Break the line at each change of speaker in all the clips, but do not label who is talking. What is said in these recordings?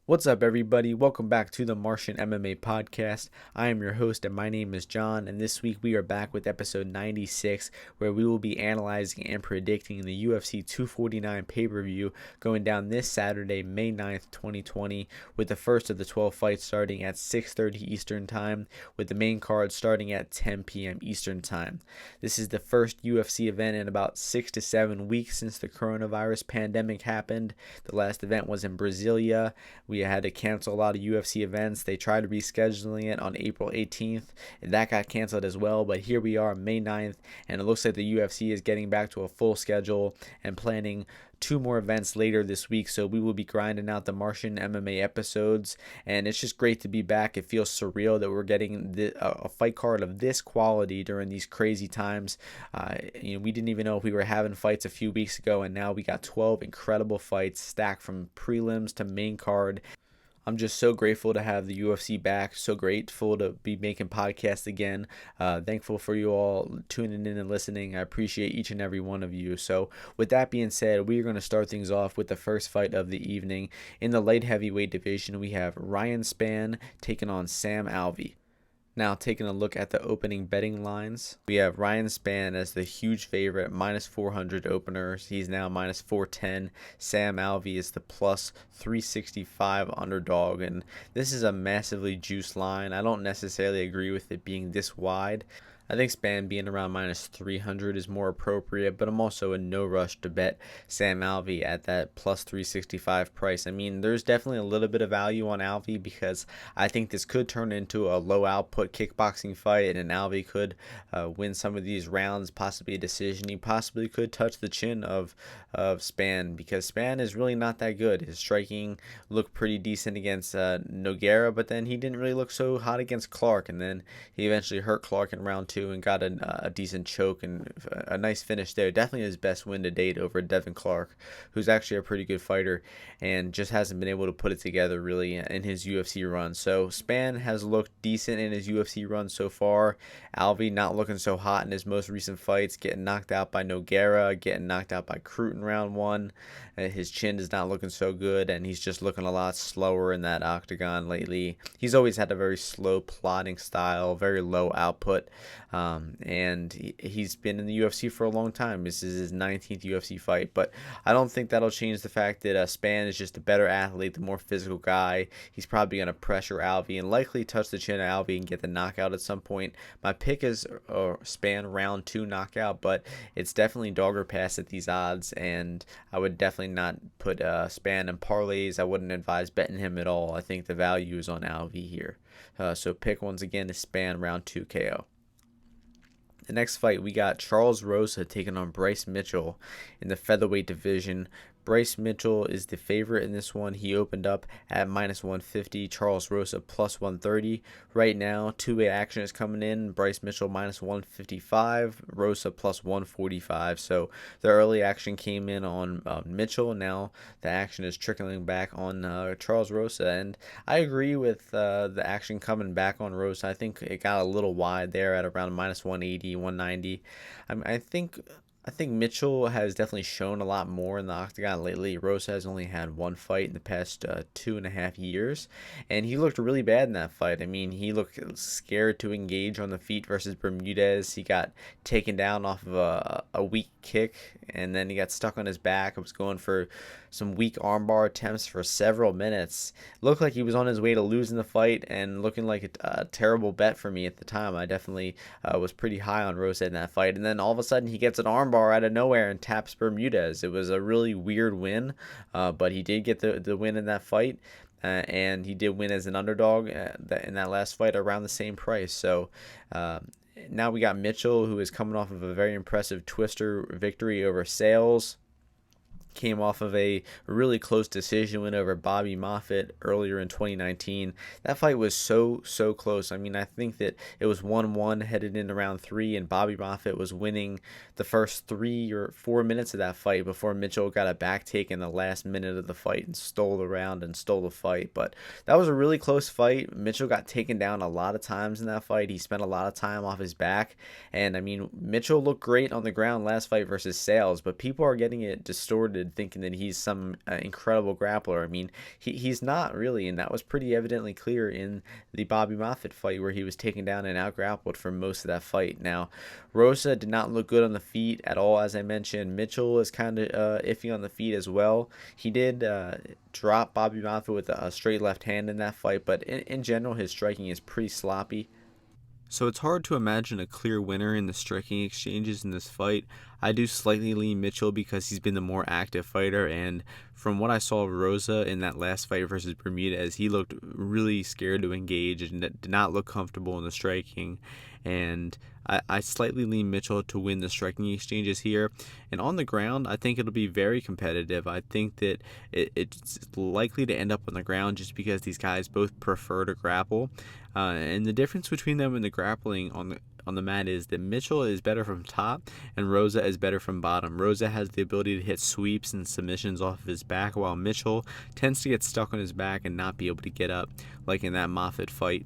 What's up, everybody? Welcome back to the Martian MMA podcast. I am your host, and my name is John. And this week we are back with episode 96, where we will be analyzing and predicting the UFC 249 pay-per-view going down this Saturday, May 9th, 2020, with the first of the 12 fights starting at 6:30 Eastern Time, with the main card starting at 10 p.m. Eastern Time. This is the first UFC event in about 6 to 7 weeks since the coronavirus pandemic happened. The last event was in Brasilia. We had to cancel a lot of UFC events. They tried rescheduling it on April 18th, and that got canceled as well. But here we are, May 9th, and it looks like the UFC is getting back to a full schedule and planning 2 more events later this week. So we will be grinding out the Martian MMA episodes, and it's just great to be back. It feels surreal that we're getting a fight card of this quality during these crazy times. We didn't even know if we were having fights a few weeks ago, and now we got 12 incredible fights stacked from prelims to main card. I'm just so grateful to have the UFC back, so grateful to be making podcasts again, thankful for you all tuning in and listening. I appreciate each and every one of you. So with that being said, we are going to start things off with the first fight of the evening. In the light heavyweight division, we have Ryan Spann taking on Spann-Alvey. Now, taking a look at the opening betting lines, we have Ryan Spann as the huge favorite, minus 400 openers. He's now minus 410. Spann-Alvey is the plus 365 underdog, and this is a massively juiced line. I don't necessarily agree with it being this wide. I think Spann being around minus 300 is more appropriate, but I'm also in no rush to bet Spann-Alvey at that plus 365 price. I mean, there's definitely a little bit of value on Alvey because I think this could turn into a low output kickboxing fight, and Alvey could win some of these rounds, possibly a decision. He possibly could touch the chin of Spann because Spann is really not that good. His striking looked pretty decent against Nogueira, but then he didn't really look so hot against Clark, and then he eventually hurt Clark in round 2 and got a decent choke and a nice finish there. Definitely his best win to date over Devin Clark, who's actually a pretty good fighter and just hasn't been able to put it together really in his UFC run. So Spann has looked decent in his UFC run so far. Alvey not looking so hot in his most recent fights, getting knocked out by Nogueira, getting knocked out by Crute in round 1. His chin is not looking so good, and he's just looking a lot slower in that octagon lately. He's always had a very slow plodding style, very low output. And he's been in the UFC for a long time. This is his 19th UFC fight, but I don't think that'll change the fact that Spann is just a better athlete, the more physical guy. He's probably going to pressure Alvey and likely touch the chin of Alvey and get the knockout at some point. My pick is Spann round 2 knockout, but it's definitely dog or pass at these odds, and I would definitely not put Spann in parlays. I wouldn't advise betting him at all. I think the value is on Alvey here. So pick once again is Spann round 2 KO. The next fight, we got Charles-Rosa taking on Bryce Mitchell in the featherweight division. Bryce Mitchell is the favorite in this one. He opened up at minus 150, Charles-Rosa plus 130. Right now, two-way action is coming in. Bryce Mitchell minus 155, Rosa plus 145. So the early action came in on Mitchell. Now the action is trickling back on Charles-Rosa. And I agree with the action coming back on Rosa. I think it got a little wide there at around minus 180, 190. I think Mitchell has definitely shown a lot more in the octagon lately. Rosa has only had one fight in the past 2.5 years, and he looked really bad in that fight. I mean, he looked scared to engage on the feet versus Bermudez. He got taken down off of a weak kick, and then he got stuck on his back. It was going for some weak armbar attempts for several minutes. Looked like he was on his way to losing the fight and looking like a terrible bet for me at the time. I definitely was pretty high on Rosa in that fight, and then all of a sudden he gets an armbar out of nowhere and taps Bermudez. It was a really weird win, but he did get the win in that fight, and he did win as an underdog in that last fight around the same price. So now we got Mitchell, who is coming off of a very impressive twister victory over Sales. Came off of a really close decision win over Bobby Moffitt earlier in 2019. That fight was so close. I mean, I think that it was 1-1 headed into round 3, and Bobby Moffitt was winning the first 3 or 4 minutes of that fight before Mitchell got a back take in the last minute of the fight and stole the round and stole the fight. But that was a really close fight. Mitchell got taken down a lot of times in that fight. He spent a lot of time off his back, and I mean, Mitchell looked great on the ground last fight versus Sales, but people are getting it distorted Hollywood thinking that he's some incredible grappler. I mean, he's not really, and that was pretty evidently clear in the Bobby Moffitt fight where he was taken down and out-grappled for most of that fight. Now, Rosa did not look good on the feet at all, as I mentioned. Mitchell is kind of iffy on the feet as well. He did drop Bobby Moffitt with a straight left hand in that fight, but in general, his striking is pretty sloppy. So it's hard to imagine a clear winner in the striking exchanges in this fight. I do slightly lean Mitchell because he's been the more active fighter, and from what I saw of Rosa in that last fight versus Bermudez, he looked really scared to engage and did not look comfortable in the striking. And I slightly lean Mitchell to win the striking exchanges here. And on the ground, I think it'll be very competitive. I think that it's likely to end up on the ground just because these guys both prefer to grapple. And the difference between them in the grappling on the mat is that Mitchell is better from top and Rosa is better from bottom. Rosa has the ability to hit sweeps and submissions off of his back, while Mitchell tends to get stuck on his back and not be able to get up, like in that Moffitt fight.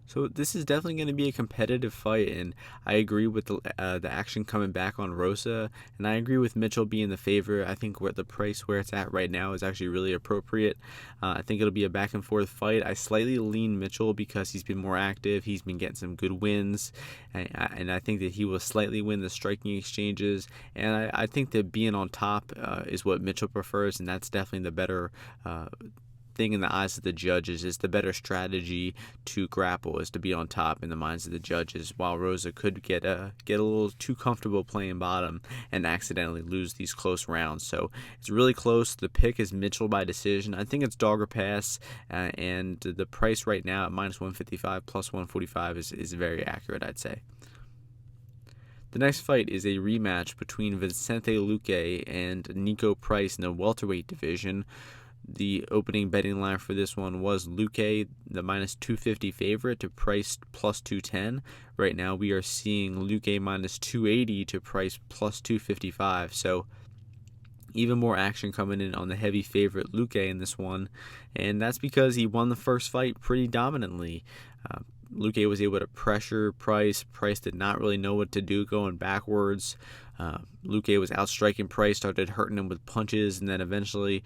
So this is definitely going to be a competitive fight, and I agree with the action coming back on Rosa, and I agree with Mitchell being the favorite. I think where the price where it's at right now is actually really appropriate. I think it'll be a back and forth fight. I slightly lean Mitchell because he's been more active. He's been getting some good wins, and I think that he will slightly win the striking exchanges. And I think that being on top is what Mitchell prefers, and that's definitely the better thing in the eyes of the judges. Is the better strategy to grapple is to be on top in the minds of the judges, while Rosa could get a little too comfortable playing bottom and accidentally lose these close rounds. So it's really close. The pick is Mitchell by decision. I think it's dog or pass, and the price right now at -155 plus 145 is very accurate, I'd say. The next fight is a rematch between Vicente Luque and Luque-Price in the welterweight division. The opening betting line for this one was Luque, the -250 favorite, to Price +210. Right now we are seeing Luque -280 to Price +255. So even more action coming in on the heavy favorite Luque in this one, and that's because he won the first fight pretty dominantly. Luque was able to pressure Price. Price did not really know what to do going backwards. Luque was outstriking Price, started hurting him with punches, and then eventually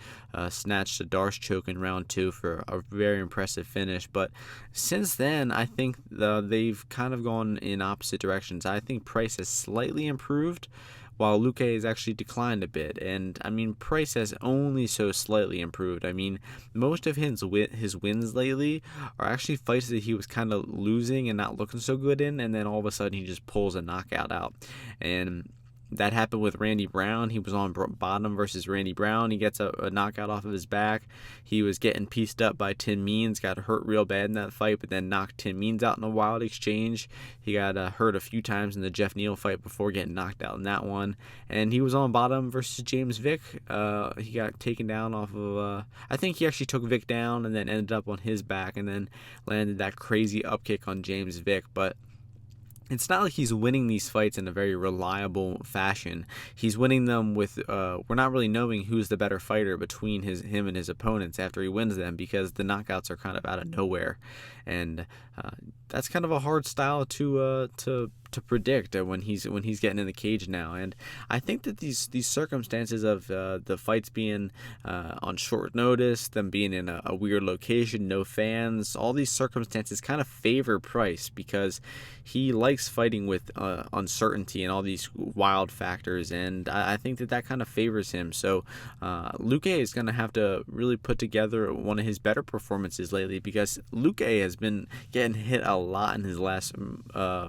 snatched a Darce choke in round 2 for a very impressive finish. But since then, I think they've kind of gone in opposite directions. I think Price has slightly improved, while Luque has actually declined a bit. And, I mean, Price has only so slightly improved. I mean, most of his wins lately are actually fights that he was kind of losing and not looking so good in, and then all of a sudden he just pulls a knockout out. And that happened with Randy Brown. He was on bottom versus Randy Brown. He gets a knockout off of his back. He was getting pieced up by Tim Means, got hurt real bad in that fight, but then knocked Tim Means out in a wild exchange. He got hurt a few times in the Jeff Neal fight before getting knocked out in that one. And he was on bottom versus James Vick. He got taken down off of, I think he actually took Vick down and then ended up on his back and then landed that crazy upkick on James Vick. But it's not like he's winning these fights in a very reliable fashion. He's winning them with, we're not really knowing who's the better fighter between him and his opponents after he wins them, because the knockouts are kind of out of nowhere. And that's kind of a hard style to predict when he's getting in the cage now. And I think that these circumstances of the fights being on short notice, them being in a weird location, no fans, all these circumstances kind of favor Price, because he likes fighting with uncertainty and all these wild factors, and I think that kind of favors him. So Luque is going to have to really put together one of his better performances lately, because Luque has been getting hit a lot in his last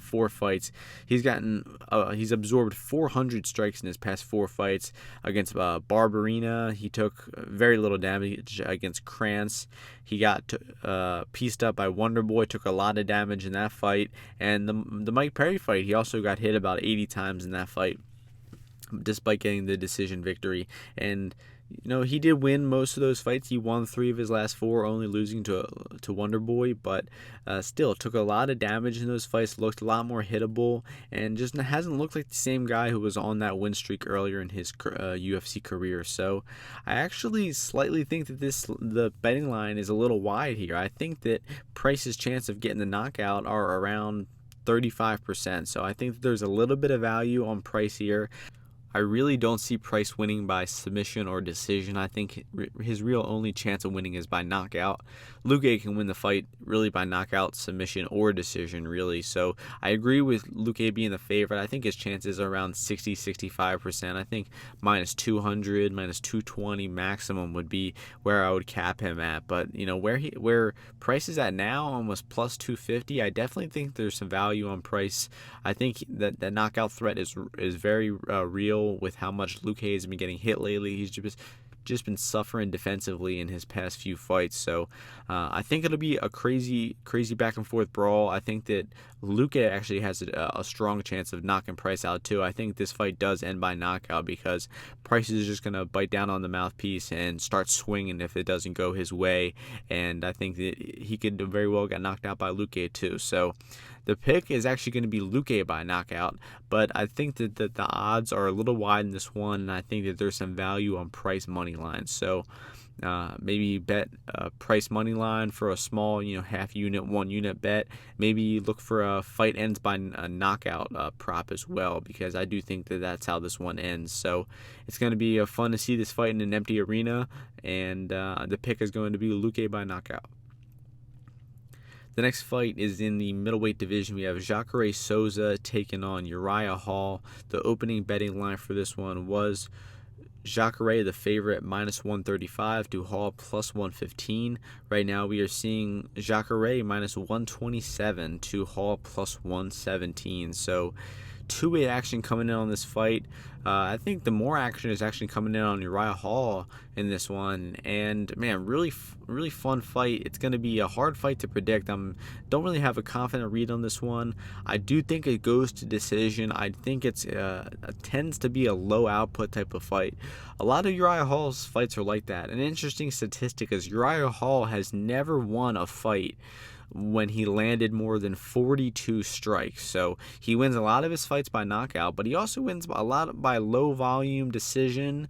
4 fights. He's absorbed 400 strikes in his past 4 fights. Against Barberena, he took very little damage. Against Krantz, he got pieced up by Wonderboy, took a lot of damage in that fight. And the Mike Perry fight, he also got hit about 80 times in that fight, despite getting the decision victory. And he did win most of those fights. He won 3 of his last 4, only losing to Wonderboy, but still took a lot of damage in those fights, looked a lot more hittable, and just hasn't looked like the same guy who was on that win streak earlier in his UFC career. So I actually slightly think that the betting line is a little wide here. I think that Price's chance of getting the knockout are around 35%. So I think that there's a little bit of value on Price here. I really don't see Price winning by submission or decision. I think his real only chance of winning is by knockout. Luque can win the fight really by knockout, submission, or decision, really. So I agree with Luque being the favorite. I think his chances are around 60-65%. I think minus 200, minus 220 maximum would be where I would cap him at. But where Price is at now, almost plus 250, I definitely think there's some value on Price. I think that the knockout threat is very real with how much Luque has been getting hit lately. He's just been suffering defensively in his past few fights. So I think it'll be a crazy back and forth brawl. I think that Luque actually has a strong chance of knocking Price out too. I think this fight does end by knockout because Price is just going to bite down on the mouthpiece and start swinging if it doesn't go his way. And I think that he could very well get knocked out by Luque too. So the pick is actually going to be Luque by knockout, but I think that the odds are a little wide in this one, and I think that there's some value on Price money line. So maybe bet Price money line for a small, half unit, 1 unit bet. Maybe look for a fight ends by a knockout prop as well, because I do think that that's how this one ends. So it's going to be fun to see this fight in an empty arena, and the pick is going to be Luque by knockout. The next fight is in the middleweight division. We have Jacare-Souza taking on Uriah Hall. The opening betting line for this one was Jacare, the favorite, minus 135 to Hall plus 115. Right now we are seeing Jacare minus 127 to Hall plus 117. So two-way action coming in on this fight. I think the more action is actually coming in on Uriah Hall in this one, and man, really fun fight. It's going to be a hard fight to predict. Don't really have a confident read on this one. I do think it goes to decision. I think it tends to be a low output type of fight. A lot of Uriah Hall's fights are like that. An interesting statistic is Uriah Hall has never won a fight when he landed more than 42 strikes. So he wins a lot of his fights by knockout, but he also wins a lot by low volume decision.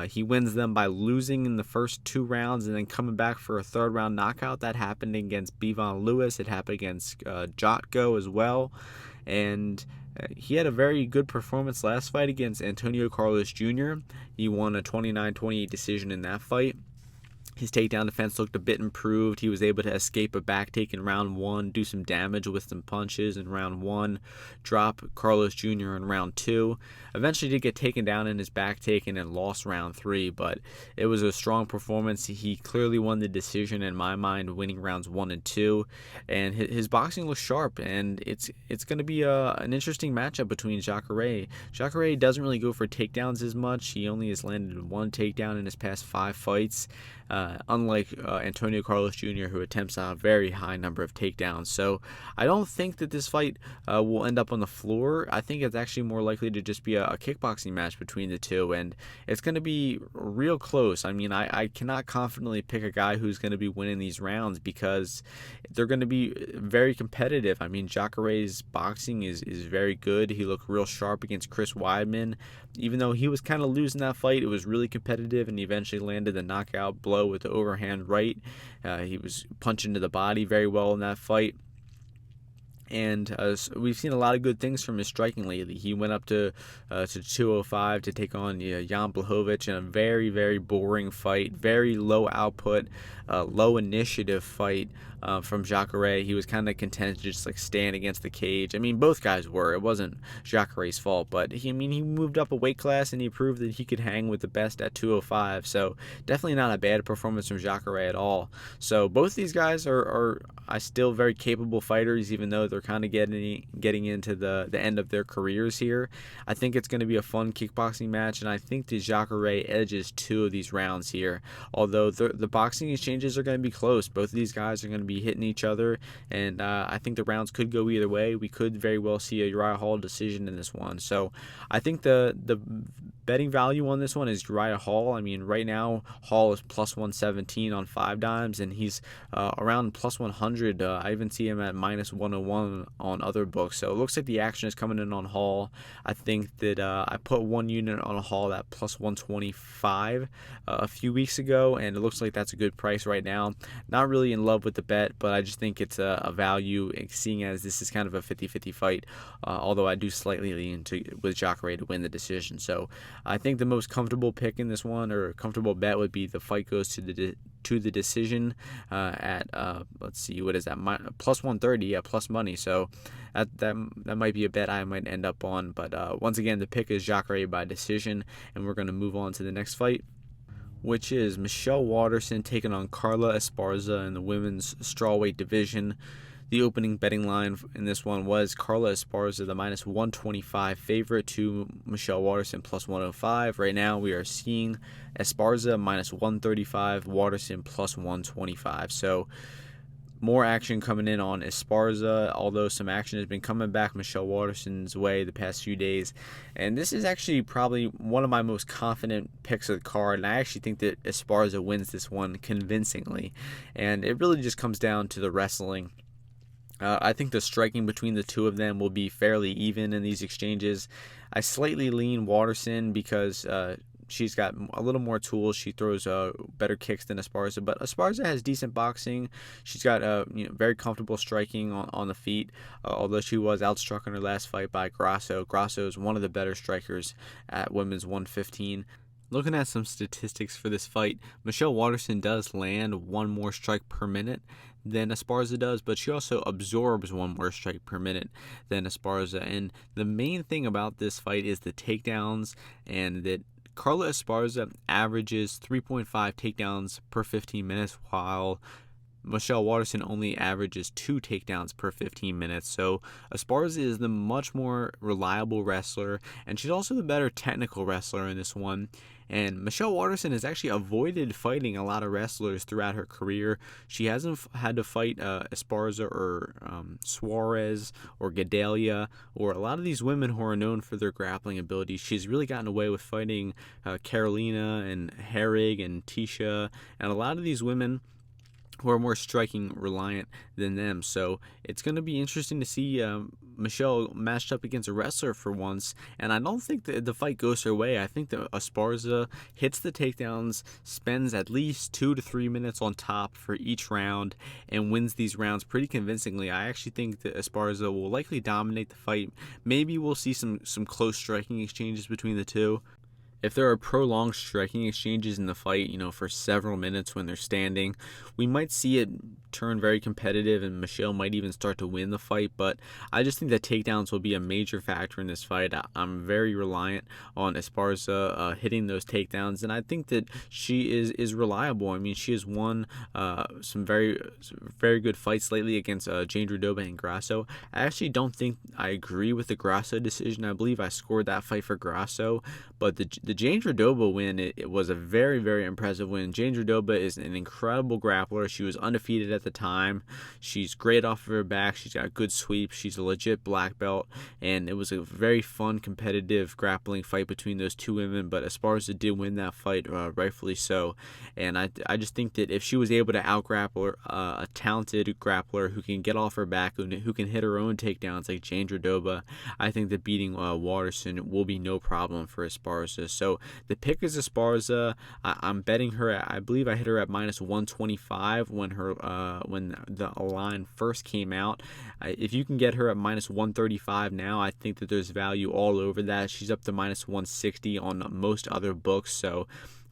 He wins them by losing in the first 2 rounds and then coming back for a 3rd round knockout. That happened against Bevon Lewis. It happened against Jotko as well. And he had a very good performance last fight against Antonio Carlos Jr. He won a 29-28 decision in that fight. His takedown defense looked a bit improved. He was able to escape a back take in round 1, do some damage with some punches in round 1, drop Carlos Jr. in round 2. Eventually did get taken down in his back take and then lost round 3, but it was a strong performance. He clearly won the decision in my mind, winning rounds 1 and 2. And his boxing looks sharp, and it's going to be an interesting matchup between Jacare. Jacare doesn't really go for takedowns as much. He only has landed 1 takedown in his past 5 fights. Unlike Antonio Carlos Jr., who attempts a very high number of takedowns. So I don't think that this fight will end up on the floor. I think it's actually more likely to just be a kickboxing match between the two, and it's going to be real close. I mean, I cannot confidently pick a guy who's going to be winning these rounds because they're going to be very competitive. I mean, Jacare's boxing is very good. He looked real sharp against Chris Weidman. Even though he was kind of losing that fight, it was really competitive, and he eventually landed the knockout blow with the overhand right. He was punching to the body very well in that fight. And we've seen a lot of good things from his striking lately. He went up to 205 to take on Jan Blachowicz in a very, very boring fight, very low output, low initiative fight from Jacare. He was kind of content to just like stand against the cage. I mean, both guys were. It wasn't Jacare's fault, but he moved up a weight class and he proved that he could hang with the best at 205. So definitely not a bad performance from Jacare at all. So both these guys are still very capable fighters, even though they're kind of getting into the end of their careers here. I think it's going to be a fun kickboxing match, and I think that Jacare edges 2 of these rounds here. Although the boxing exchanges are going to be close. Both of these guys are going to be hitting each other, and I think the rounds could go either way. We could very well see a Uriah Hall decision in this one. So I think the betting value on this one is Uriah Hall. I mean, right now Hall is plus 117 on 5 dimes, and he's around plus 100. I even see him at minus 101 on other books. So it looks like the action is coming in on Hall. I think that I put one unit on Hall at plus 125 a few weeks ago, and it looks like that's a good price right now. Not really in love with the bet, but I just think it's a value, seeing as this is kind of a 50-50 fight, although I do slightly lean with Jacare to win the decision. So I think the most comfortable pick in this one, or comfortable bet, would be the fight goes to the decision at let's see, what is that, plus 130, plus money. So that might be a bet I might end up on. But once again, the pick is Jacare by decision, and we're going to move on to the next fight, which is Mitchell-Rosa taking on Carla Esparza in the women's strawweight division. The opening betting line in this one was Carla Esparza, the minus 125 favorite, to Mitchell-Rosa plus 105. Right now we are seeing Esparza minus 135, Waterson plus 125. So more action coming in on Esparza, although some action has been coming back Mitchell-Waterson's way the past few days. And this is actually probably one of my most confident picks of the card, and I actually think that Esparza wins this one convincingly. And it really just comes down to the wrestling. I think the striking between the two of them will be fairly even in these exchanges. I slightly lean Waterson because she's got a little more tools. She throws better kicks than Esparza, but Esparza has decent boxing. She's got very comfortable striking on the feet, although she was outstruck in her last fight by Grasso. Grasso is one of the better strikers at women's 115. Looking at some statistics for this fight, Mitchell-Rosa does land one more strike per minute than Esparza does, but she also absorbs one more strike per minute than Esparza. And the main thing about this fight is the takedowns, and that Carla Esparza averages 3.5 takedowns per 15 minutes, while Mitchell-Rosa only averages 2 takedowns per 15 minutes. So Esparza is the much more reliable wrestler, and she's also the better technical wrestler in this one. And Mitchell-Rosa has actually avoided fighting a lot of wrestlers throughout her career. She hasn't had to fight Esparza or Suarez or Gadelha, or a lot of these women who are known for their grappling abilities. She's really gotten away with fighting Carolina and Herrig and Tisha, and a lot of these women who are more striking reliant than them. So it's going to be interesting to see Michelle matched up against a wrestler for once, and I don't think the fight goes her way. I think that Esparza hits the takedowns, spends at least 2 to 3 minutes on top for each round, and wins these rounds pretty convincingly. I actually think that Esparza will likely dominate the fight. Maybe we'll see some close striking exchanges between the two. If there are prolonged striking exchanges in the fight, for several minutes when they're standing, we might see it turn very competitive, and Michelle might even start to win the fight. But I just think that takedowns will be a major factor in this fight. I'm very reliant on Esparza hitting those takedowns, and I think that she is reliable. I mean, she has won some very good fights lately against Jane Drdoba and Grasso. I actually don't think I agree with the Grasso decision. I believe I scored that fight for Grasso, but the Jane Drdoba win, it was a very, very impressive win. Jane Drdoba is an incredible grappler. She was undefeated at the time. She's great off of her back. She's got good sweeps. She's a legit black belt, and it was a very fun, competitive grappling fight between those two women, but Esparza did win that fight, rightfully so. And I just think that if she was able to out-grapple a talented grappler who can get off her back, who can hit her own takedowns like Jane Drdoba, I think that beating Waterson will be no problem for Esparza. So the pick is Esparza. I'm betting her. I believe I hit her at minus 125 when the line first came out. If you can get her at minus 135 now, I think that there's value all over that. She's up to minus 160 on most other books. So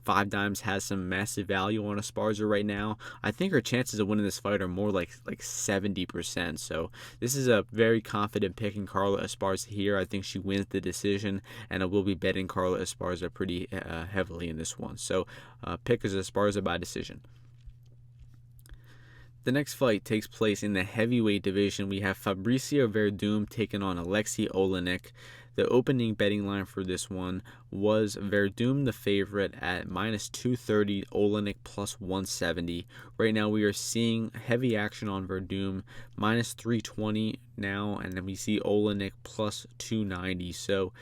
Five Dimes has some massive value on Esparza right now. I think her chances of winning this fight are more like 70%. So this is a very confident pick in Carla Esparza here. I think she wins the decision, and I will be betting Carla Esparza pretty heavily in this one. So pick is Esparza by decision. The next fight takes place in the heavyweight division. We have Fabricio Werdum taking on Alexei Oleinik. The opening betting line for this one was Werdum the favorite at minus 230, Oleinik plus 170. Right now we are seeing heavy action on Werdum, minus 320 now, and then we see Oleinik plus 290. So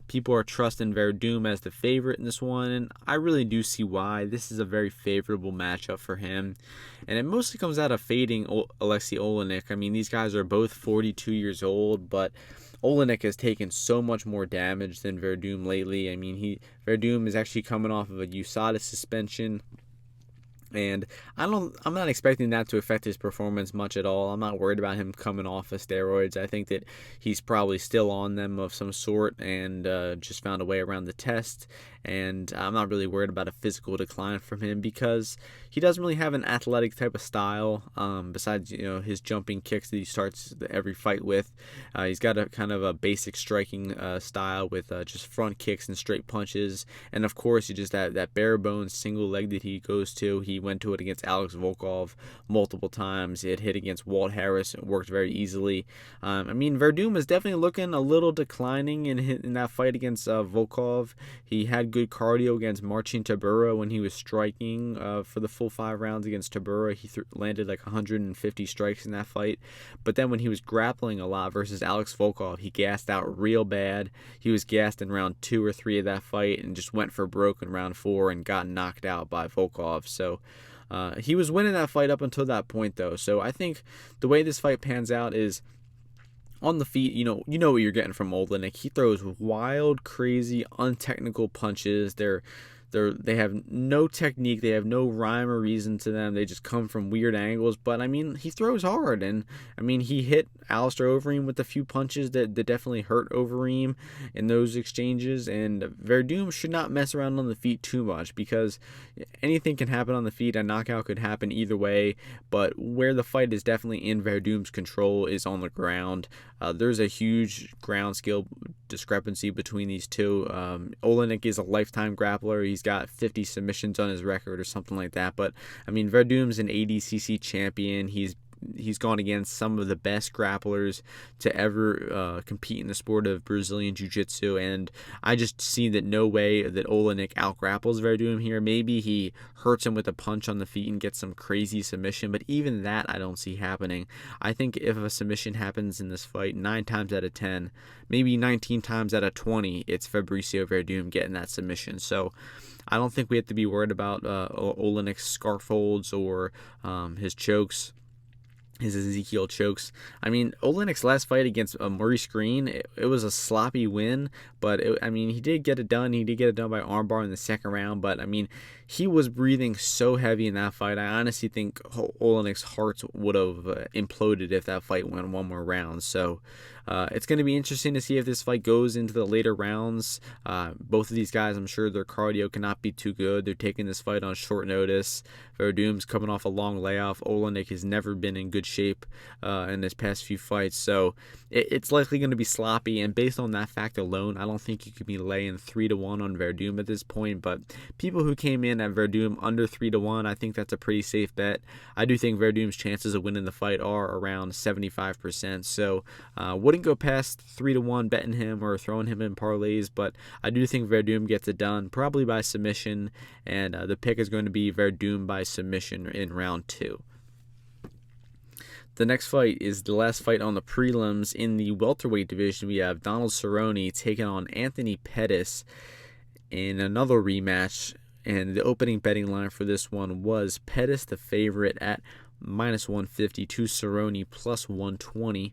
People are trusting Werdum as the favorite in this one, and I really do see why. This is a very favorable matchup for him, and it mostly comes out of fading Alexei Oleinik. I mean, these guys are both 42 years old, but Oleinik has taken so much more damage than Werdum lately. I mean, Werdum is actually coming off of a USADA suspension. And I'm not expecting that to affect his performance much at all. I'm not worried about him coming off of steroids. I think that he's probably still on them of some sort and just found a way around the test. And I'm not really worried about a physical decline from him because he doesn't really have an athletic type of style. Besides, his jumping kicks that he starts every fight with, he's got a kind of a basic striking style with just front kicks and straight punches. And of course, just that bare bones single leg that he goes to. He went to it against Alex Volkov multiple times. It hit against Walt Harris. It worked very easily. I mean, Werdum is definitely looking a little declining in that fight against Volkov. He had good cardio against Marcin Tybura when he was striking for the full 5 rounds against Tybura. He landed like 150 strikes in that fight. But then when he was grappling a lot versus Alex Volkov, he gassed out real bad. He was gassed in round 2 or 3 of that fight and just went for broke in round 4 and got knocked out by Volkov. So he was winning that fight up until that point, though. So I think the way this fight pans out is on the feet. You know what you're getting from Oleinik. He throws wild, crazy, untechnical punches. They have no technique. They have no rhyme or reason to them. They just come from weird angles. But, I mean, he throws hard. And, I mean, he hit Alistair Overeem with a few punches that definitely hurt Overeem in those exchanges. And Werdum should not mess around on the feet too much because anything can happen on the feet. A knockout could happen either way. But where the fight is definitely in Werdum's control is on the ground. There's a huge ground skill discrepancy between these two. Oleinik is a lifetime grappler. He's got 50 submissions on his record or something like that. But, I mean, Werdum's an ADCC champion. He's gone against some of the best grapplers to ever compete in the sport of Brazilian Jiu-Jitsu, and I just see that no way that Oleinik out-grapples Werdum here. Maybe he hurts him with a punch on the feet and gets some crazy submission, but even that I don't see happening. I think if a submission happens in this fight, 9 times out of 10, maybe 19 times out of 20, it's Fabricio Werdum getting that submission. So I don't think we have to be worried about Oleinik's scarf holds or his chokes. His Ezekiel chokes. I mean, Oleinik's last fight against Maurice Green, it was a sloppy win, but he did get it done. He did get it done by armbar in the second round, but I mean, he was breathing so heavy in that fight. I honestly think Oleinik's heart would have imploded if that fight went one more round. So it's going to be interesting to see if this fight goes into the later rounds. Both of these guys, I'm sure their cardio cannot be too good. They're taking this fight on short notice. Werdum's coming off a long layoff. Oleinik has never been in good shape in his past few fights. So it's likely going to be sloppy. And based on that fact alone, I don't think you could be laying 3-1 on Werdum at this point. But people who came in at Werdum under 3-1, I think that's a pretty safe bet. I do think Verdum's chances of winning the fight are around 75%. So wouldn't go past 3-1 betting him or throwing him in parlays, but I do think Werdum gets it done, probably by submission, and the pick is going to be Werdum by submission in round 2. The next fight is the last fight on the prelims. In the welterweight division, we have Donald Cerrone taking on Anthony Pettis in another rematch, and the opening betting line for this one was Pettis the favorite at -150 to Cerrone +120.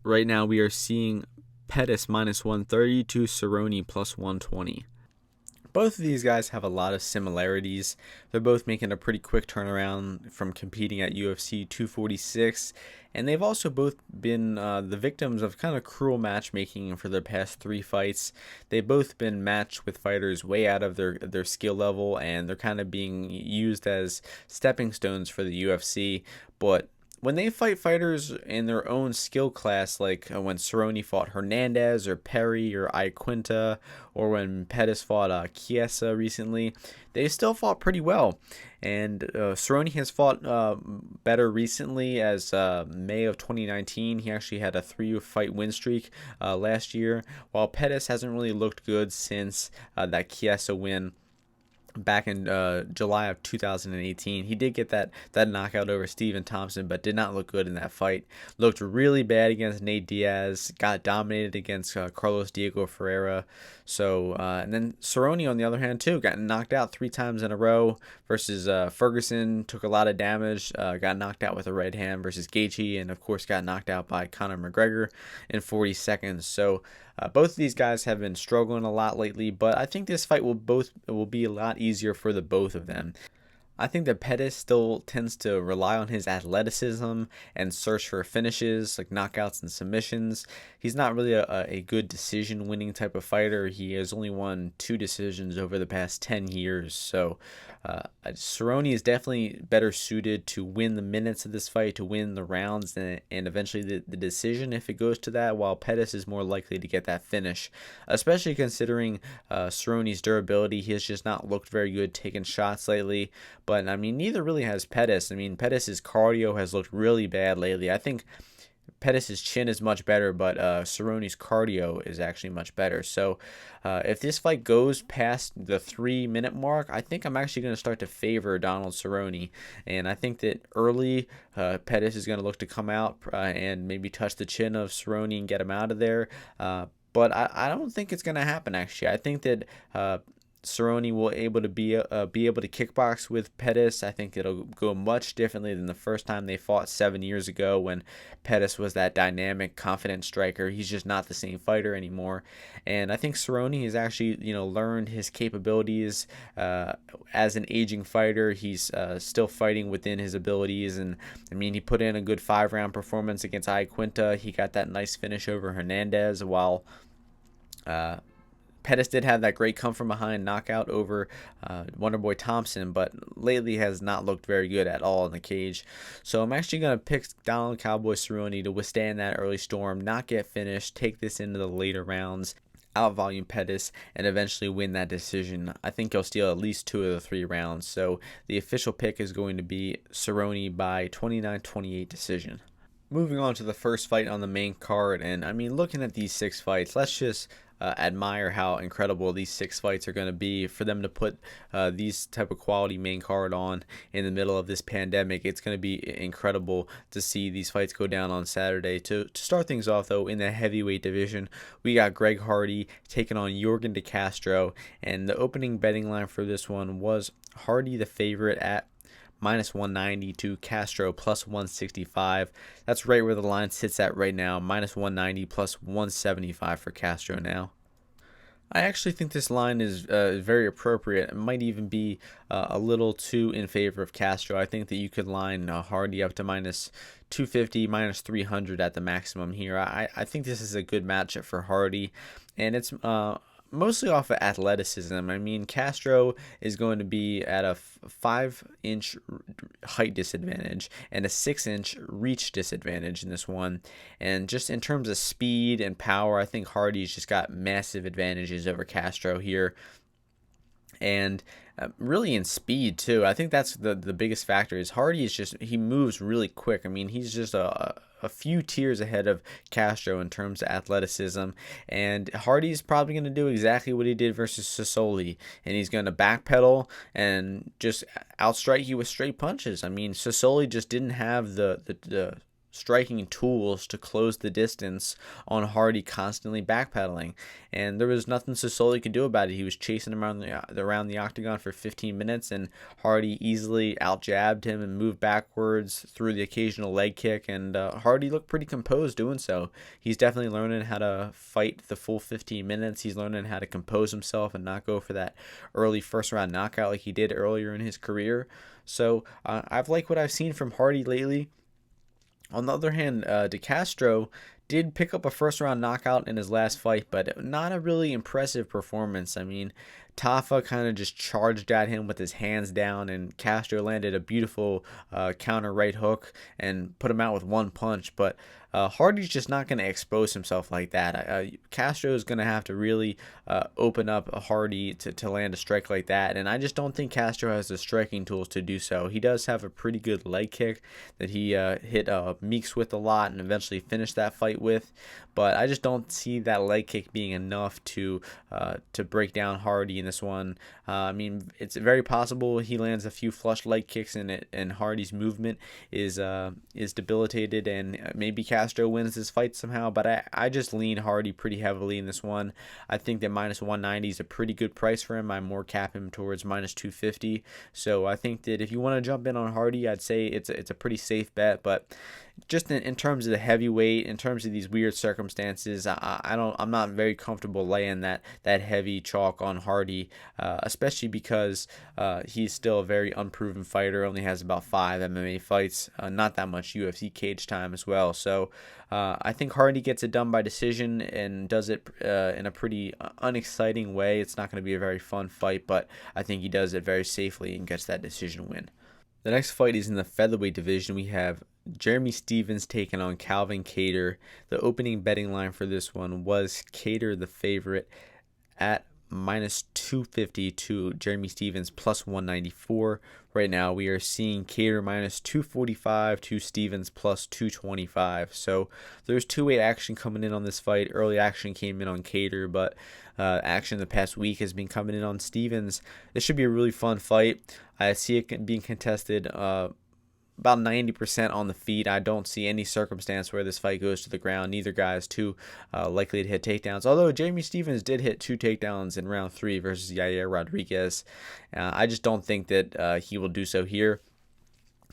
Right now we are seeing Pettis -130 to Cerrone +120. Both of these guys have a lot of similarities. They're both making a pretty quick turnaround from competing at UFC 246, and they've also both been the victims of kind of cruel matchmaking for their past 3 fights. They've both been matched with fighters way out of their skill level, and they're kind of being used as stepping stones for the UFC. But when they fight fighters in their own skill class, like when Cerrone fought Hernandez or Perry or Iaquinta, or when Pettis fought Chiesa recently, they still fought pretty well. And Cerrone has fought better recently, as May of 2019. He actually had a 3-fight win streak last year, while Pettis hasn't really looked good since that Chiesa win back in July of 2018. He did get that knockout over Stephen Thompson, but did not look good in that fight. Looked really bad against Nate Diaz. Got dominated against Carlos Diego Ferreira. So and then Cerrone, on the other hand, too, got knocked out 3 times in a row versus Ferguson. Took a lot of damage. Got knocked out with a right hand versus Gaethje, and of course got knocked out by Conor McGregor in 40 seconds. So both of these guys have been struggling a lot lately, but I think this fight will be a lot easier for the both of them. I think that Pettis still tends to rely on his athleticism and search for finishes like knockouts and submissions. He's not really a good decision-winning type of fighter. He has only won 2 decisions over the past 10 years. So Cerrone is definitely better suited to win the minutes of this fight, to win the rounds, and eventually the decision if it goes to that, while Pettis is more likely to get that finish, especially considering Cerrone's durability. He has just not looked very good taking shots lately. But, I mean, neither really has Pettis. I mean, Pettis' cardio has looked really bad lately. I think Pettis' chin is much better, but Cerrone's cardio is actually much better. So if this fight goes past the 3-minute mark, I think I'm actually going to start to favor Donald Cerrone. And I think that early Pettis is going to look to come out and maybe touch the chin of Cerrone and get him out of there. But I don't think it's going to happen, actually. I think that Cerrone will be able to kickbox with Pettis. I think it'll go much differently than the first time they fought 7 years ago, when Pettis was that dynamic, confident striker. He's just not the same fighter anymore. And I think Cerrone has actually, learned his capabilities as an aging fighter. He's still fighting within his abilities, and I mean, he put in a good 5-round performance against Iaquinta. He got that nice finish over Hernandez, while Pettis did have that great come-from-behind knockout over Wonderboy Thompson, but lately has not looked very good at all in the cage. So I'm actually going to pick Donald Cowboy Cerrone to withstand that early storm, not get finished, take this into the later rounds, out-volume Pettis, and eventually win that decision. I think he'll steal at least 2 of the 3 rounds. So the official pick is going to be Cerrone by 29-28 decision. Moving on to the first fight on the main card, and I mean, looking at these 6 fights, let's just admire how incredible these 6 fights are going to be. For them to put these type of quality main card on in the middle of this pandemic, it's going to be incredible to see these fights go down on Saturday. To start things off, though, in the heavyweight division, we got Greg Hardy taking on Yorgan De Castro, and the opening betting line for this one was Hardy the favorite at -190 to Castro +165. That's right where the line sits at right now, -190 +175 for Castro now. I actually think this line is very appropriate. It might even be a little too in favor of Castro. I think that you could line Hardy up to -250, -300 at the maximum here. I think this is a good matchup for Hardy, and it's mostly off of athleticism. I mean, Castro is going to be at a 5-inch height disadvantage and a 6-inch reach disadvantage in this one. And just in terms of speed and power, I think Hardy's just got massive advantages over Castro here. And really in speed too. I think that's the biggest factor. Is Hardy is just, he moves really quick. I mean, he's just a few tiers ahead of Castro in terms of athleticism, and Hardy's probably going to do exactly what he did versus Sosoli, and he's going to backpedal and just outstrike you with straight punches. I mean, Sosoli just didn't have the striking tools to close the distance on Hardy constantly backpedaling, and there was nothing Sosoli could do about it. He was chasing him around the octagon for 15 minutes, and Hardy easily out-jabbed him and moved backwards through the occasional leg kick, and Hardy looked pretty composed doing so. He's definitely learning how to fight the full 15 minutes. He's learning how to compose himself and not go for that early first-round knockout like he did earlier in his career. So I've liked what I've seen from Hardy lately. On the other hand, De Castro did pick up a first-round knockout in his last fight, but not a really impressive performance. I mean, Tafa kind of just charged at him with his hands down, and Castro landed a beautiful counter right hook and put him out with one punch. But Hardy's just not going to expose himself like that. Castro is going to have to really open up Hardy to land a strike like that, and I just don't think Castro has the striking tools to do so. He does have a pretty good leg kick that he hit Meeks with a lot and eventually finished that fight fight with, but I just don't see that leg kick being enough to break down Hardy in this one. I mean, it's very possible he lands a few flush leg kicks in it, and Hardy's movement is debilitated, and maybe Castro wins this fight somehow. But I just lean Hardy pretty heavily in this one. I think that minus 190 is a pretty good price for him. I more cap him towards minus 250. So I think that if you want to jump in on Hardy, I'd say it's a pretty safe bet. But just in terms of the heavyweight, in terms of these weird circumstances, I'm not very comfortable laying that heavy chalk on Hardy, especially because he's still a very unproven fighter. Only has about 5 MMA fights, not that much UFC cage time as well. So I think Hardy gets it done by decision and does it in a pretty unexciting way. It's not going to be a very fun fight, but I think he does it very safely and gets that decision win. The next fight is in the featherweight division. We have Jeremy Stephens taking on Calvin Kattar. The opening betting line for this one was Kattar the favorite at minus 250 to Jeremy Stephens plus 194. Right now we are seeing Kattar minus 245 to Stephens plus 225. So there's two-way action coming in on this fight. Early action came in on Kattar, but action the past week has been coming in on Stephens. This should be a really fun fight. I see it being contested about 90% on the feet. I don't see any circumstance where this fight goes to the ground. Neither guy is too likely to hit takedowns. Although Jeremy Stephens did hit 2 takedowns in round 3 versus Yair Rodriguez. I just don't think that he will do so here.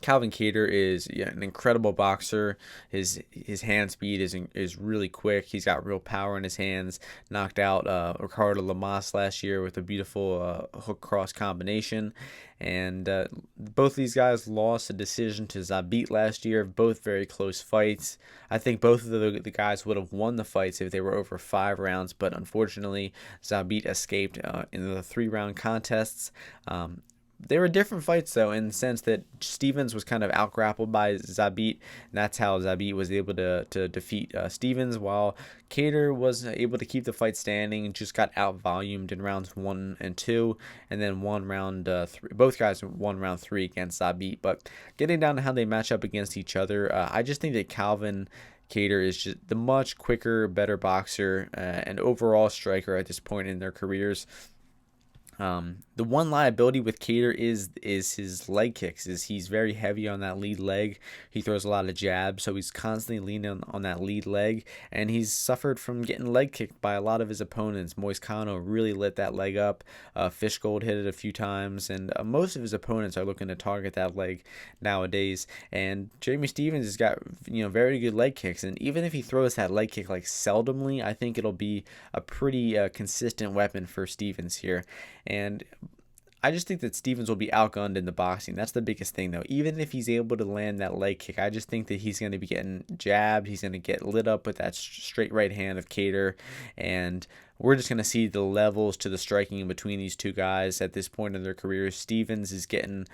Calvin Kattar is an incredible boxer. His hand speed is really quick. He's got real power in his hands. Knocked out Ricardo Lamas last year with a beautiful hook cross combination. And both these guys lost a decision to Zabit last year. Both very close fights. I think both of the guys would have won the fights if they were over 5 rounds. But unfortunately, Zabit escaped in the 3-round contests. They were different fights, though, in the sense that Stephens was kind of out-grappled by Zabit, and that's how Zabit was able to defeat Stephens, while Kattar was able to keep the fight standing and just got out-volumed in rounds 1 and 2, and then round 3. Both guys won round 3 against Zabit. But getting down to how they match up against each other, I just think that Calvin Kattar is just the much quicker, better boxer and overall striker at this point in their careers. The one liability with Kattar is his leg kicks. He's very heavy on that lead leg. He throws a lot of jabs, so he's constantly leaning on that lead leg, and he's suffered from getting leg kicked by a lot of his opponents. Moiscano really lit that leg up. Fishgold hit it a few times, and most of his opponents are looking to target that leg nowadays. And Jeremy Stephens has got very good leg kicks, and even if he throws that leg kick like seldomly, I think it'll be a pretty consistent weapon for Stephens here. And I just think that Stephens will be outgunned in the boxing. That's the biggest thing, though. Even if he's able to land that leg kick, I just think that he's going to be getting jabbed. He's going to get lit up with that straight right hand of Kattar, and we're just going to see the levels to the striking in between these two guys at this point in their careers. Stephens is getting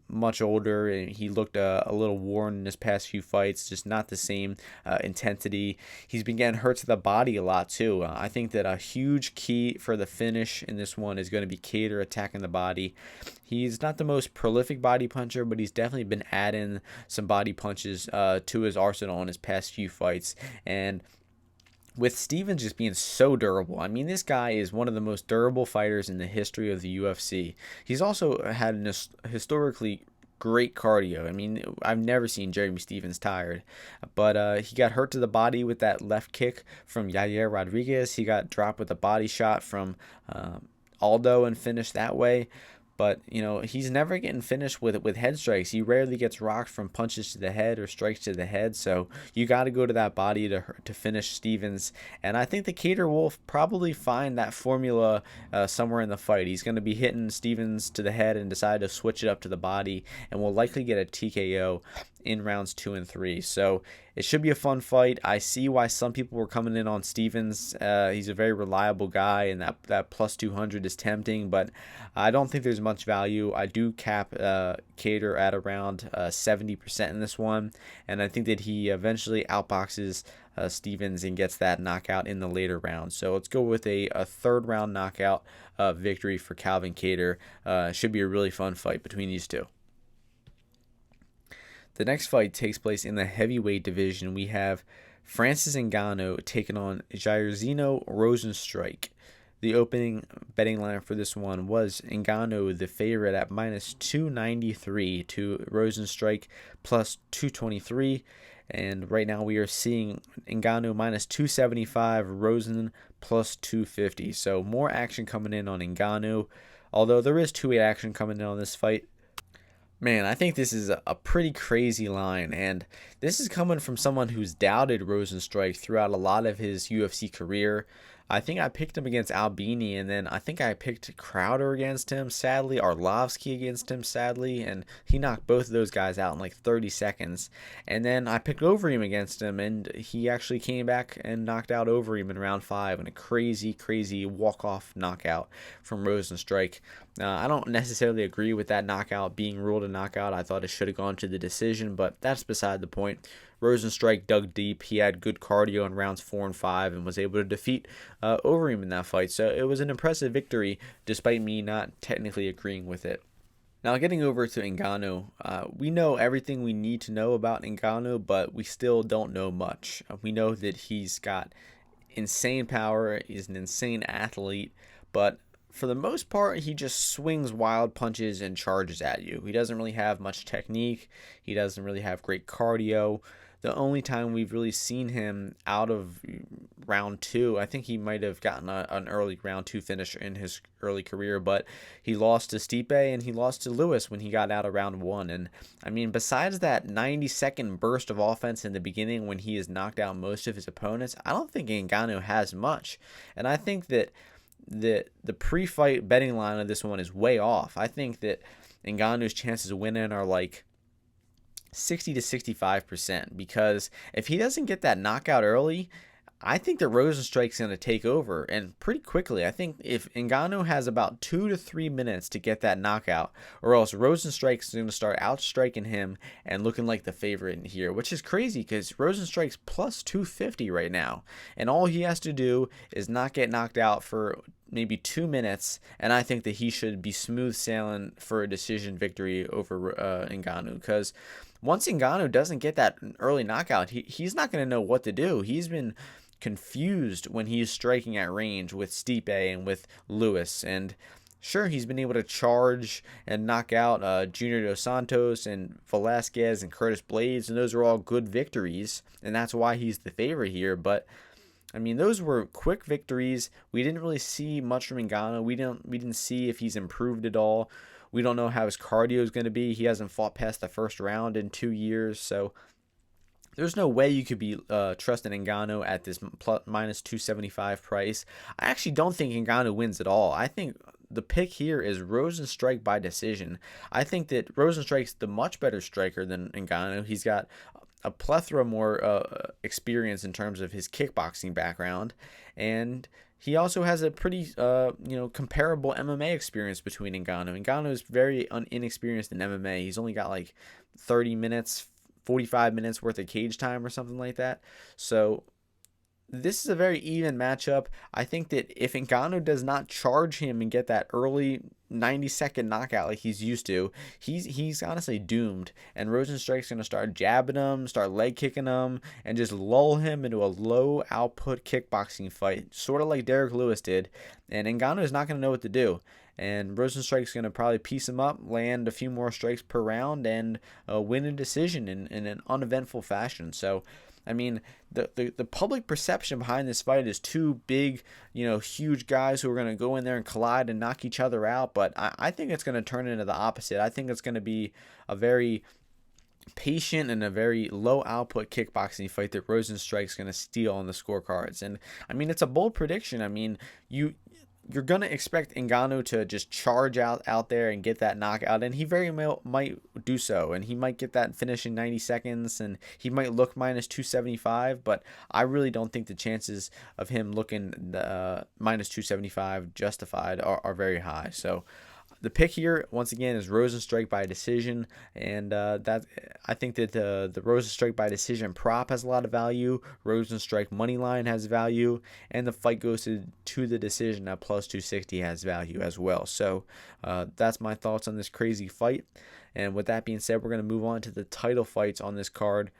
much older, and he looked a little worn in his past few fights, just not the same intensity. He's been getting hurt to the body a lot, too. I think that a huge key for the finish in this one is going to be Kattar attacking the body. He's not the most prolific body puncher, but he's definitely been adding some body punches to his arsenal in his past few fights. And with Stephens just being so durable, I mean, this guy is one of the most durable fighters in the history of the UFC. He's also had an historically great cardio. I mean, I've never seen Jeremy Stephens tired. But he got hurt to the body with that left kick from Yair Rodriguez. He got dropped with a body shot from Aldo and finished that way. But, he's never getting finished with head strikes. He rarely gets rocked from punches to the head or strikes to the head. So you got to go to that body to finish Stephens. And I think the Kattar will probably find that formula somewhere in the fight. He's going to be hitting Stephens to the head and decide to switch it up to the body, and will likely get a TKO in rounds 2 and 3. So it should be a fun fight. I see why some people were coming in on Stephens. He's a very reliable guy, and that plus 200 is tempting, but I don't think there's much value. I do cap Kattar at around 70% in this one, and I think that he eventually outboxes Stephens and gets that knockout in the later rounds. So let's go with a 3rd round knockout victory for Calvin Kattar. Should be a really fun fight between these two. The next fight takes place in the heavyweight division. We have Francis Ngannou taking on Jairzinho-Rozenstruik. The opening betting line for this one was Ngannou the favorite at minus 293 to Rozenstruik plus 223. And right now we are seeing Ngannou minus 275, Rozen plus 250. So more action coming in on Ngannou, although there is two-way action coming in on this fight. Man, I think this is a pretty crazy line, and this is coming from someone who's doubted Rozenstruik throughout a lot of his UFC career. I think I picked him against Albini, and then I think I picked Crowder against him, sadly, Arlovsky against him, sadly, and he knocked both of those guys out in like 30 seconds. And then I picked Overeem against him, and he actually came back and knocked out Overeem in round 5 in a crazy, crazy walk-off knockout from Rozenstruik. I don't necessarily agree with that knockout being ruled a knockout. I thought it should have gone to the decision, but that's beside the point. Rozenstruik dug deep. He had good cardio in rounds 4 and 5 and was able to defeat Overeem in that fight. So it was an impressive victory, despite me not technically agreeing with it. Now, getting over to Ngannou, we know everything we need to know about Ngannou, but we still don't know much. We know that he's got insane power. He's an insane athlete, but for the most part, he just swings wild punches and charges at you. He doesn't really have much technique. He doesn't really have great cardio. The only time we've really seen him out of round 2, I think he might have gotten an early round 2 finish in his early career, but he lost to Stipe and he lost to Lewis when he got out of round 1. And I mean, besides that 90-second burst of offense in the beginning when he has knocked out most of his opponents, I don't think Ngannou has much. And I think that the pre-fight betting line of this one is way off. I think that Ngannou's chances of winning are like 60 to 65%, because if he doesn't get that knockout early, I think that Rozenstruik's going to take over, and pretty quickly. I think if Ngannou has about 2 to 3 minutes to get that knockout, or else Rozenstruik's going to start outstriking him and looking like the favorite in here, which is crazy because Rozenstruik's plus 250 right now, and all he has to do is not get knocked out for maybe 2 minutes, and I think that he should be smooth sailing for a decision victory over Ngannou, because once Ngannou doesn't get that early knockout, he's not going to know what to do. He's been confused when he's striking at range with Stipe and with Lewis, and sure, he's been able to charge and knock out Junior Dos Santos and Velasquez and Curtis Blades, and those are all good victories, and that's why he's the favorite here. But I mean, those were quick victories. We didn't really see much from Ngannou. We didn't see if he's improved at all. We don't know how his cardio is going to be. He hasn't fought past the first round in 2 years, so there's no way you could be trusting Ngannou at this minus 275 price. I actually don't think Ngannou wins at all. I think the pick here is Rozenstruik by decision. I think that Rozenstruik's the much better striker than Ngannou. He's got a plethora more experience in terms of his kickboxing background, and he also has a pretty comparable MMA experience between Ngannou. Ngannou is very inexperienced in MMA. He's only got like 30 minutes, 45 minutes worth of cage time or something like that. So this is a very even matchup. I think that if Ngannou does not charge him and get that early 90-second knockout like he's used to, he's honestly doomed. And Rozenstruik's going to start jabbing him, start leg kicking him, and just lull him into a low output kickboxing fight, sort of like Derek Lewis did. And Ngannou is not going to know what to do. And Rozenstruik's going to probably piece him up, land a few more strikes per round, and win a decision in an uneventful fashion. So, I mean, the public perception behind this fight is two big, huge guys who are going to go in there and collide and knock each other out. But I think it's going to turn into the opposite. I think it's going to be a very patient and a very low output kickboxing fight that Rozenstruik's going to steal on the scorecards. And I mean, it's a bold prediction. I mean, you're going to expect Ngannou to just charge out there and get that knockout, and he very well might do so, and he might get that finish in 90 seconds, and he might look minus 275, but I really don't think the chances of him looking minus 275 justified are very high. So the pick here, once again, is Rozenstruik by decision, and that I think that the Rozenstruik by decision prop has a lot of value. Rozenstruik money line has value, and the fight goes to the decision at plus 260 has value as well. So that's my thoughts on this crazy fight. And with that being said, we're going to move on to the title fights on this card.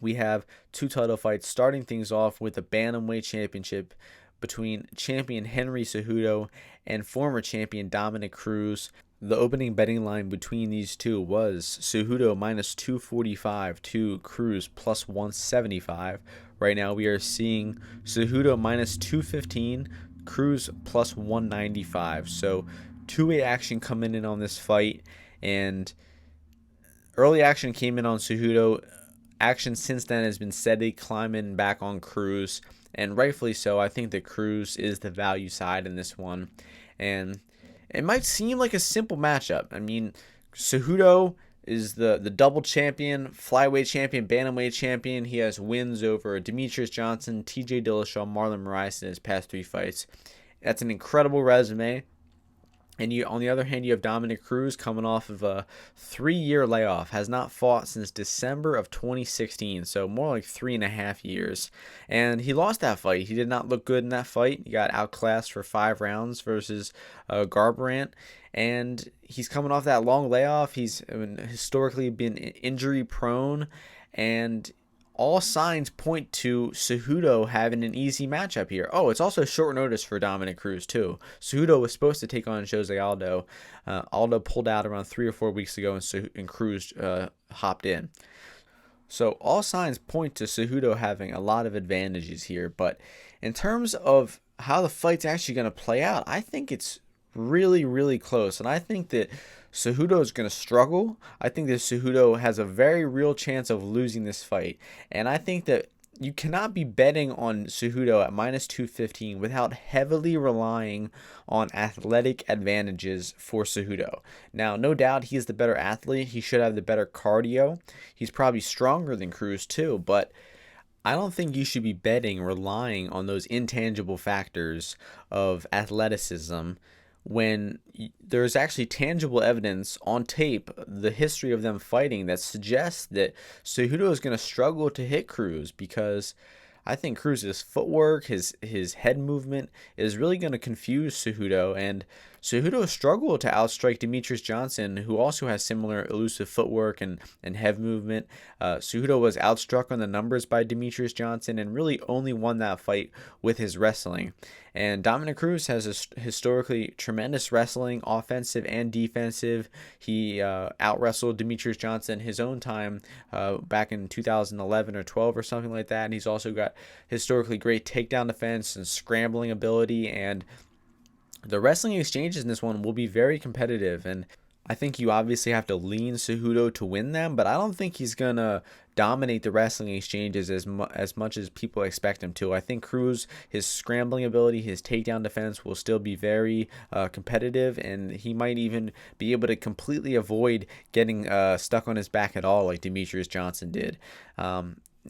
we have 2 title fights, starting things off with the Bantamweight Championship between champion Henry Cejudo and former champion Dominick Cruz. The opening betting line between these two was Cejudo minus 245 to Cruz plus 175. Right now we are seeing Cejudo minus 215, Cruz plus 195. So two-way action coming in on this fight, and early action came in on Cejudo. Action since then has been steady climbing back on Cruz, and rightfully so. I think that Cruz is the value side in this one, and it might seem like a simple matchup. I mean, Cejudo is the double champion, flyweight champion, bantamweight champion. He has wins over Demetrius Johnson, TJ Dillashaw, Marlon Moraes in his past 3 fights. That's an incredible resume. And on the other hand, you have Dominick Cruz coming off of a 3-year layoff, has not fought since December of 2016, so more like 3.5 years. And he lost that fight. He did not look good in that fight. He got outclassed for 5 rounds versus Garbrandt. And he's coming off that long layoff. He's historically been injury prone, and all signs point to Cejudo having an easy matchup here. Oh, it's also short notice for Dominick Cruz, too. Cejudo was supposed to take on Jose Aldo. Aldo pulled out around 3 or 4 weeks ago, and Cruz hopped in. So all signs point to Cejudo having a lot of advantages here. But in terms of how the fight's actually going to play out, I think it's really, really close. And I think that Cejudo is going to struggle. I think that Cejudo has a very real chance of losing this fight. And I think that you cannot be betting on Cejudo at minus 215 without heavily relying on athletic advantages for Cejudo. Now, no doubt he's the better athlete. He should have the better cardio. He's probably stronger than Cruz too, but I don't think you should be betting relying on those intangible factors of athleticism when there's actually tangible evidence on tape, the history of them fighting, that suggests that Cejudo is going to struggle to hit Cruz, because I think Cruz's footwork, his head movement is really going to confuse Cejudo, and Cejudo struggled to outstrike Demetrius Johnson, who also has similar elusive footwork and head movement. Cejudo was outstruck on the numbers by Demetrius Johnson and really only won that fight with his wrestling. And Dominick Cruz has a historically tremendous wrestling, offensive and defensive. He out-wrestled Demetrius Johnson his own time back in 2011 or 12 or something like that. And he's also got historically great takedown defense and scrambling ability, and the wrestling exchanges in this one will be very competitive, and I think you obviously have to lean Cejudo to win them, but I don't think he's going to dominate the wrestling exchanges as much as people expect him to. I think Cruz, his scrambling ability, his takedown defense will still be very competitive, and he might even be able to completely avoid getting stuck on his back at all like Demetrius Johnson did.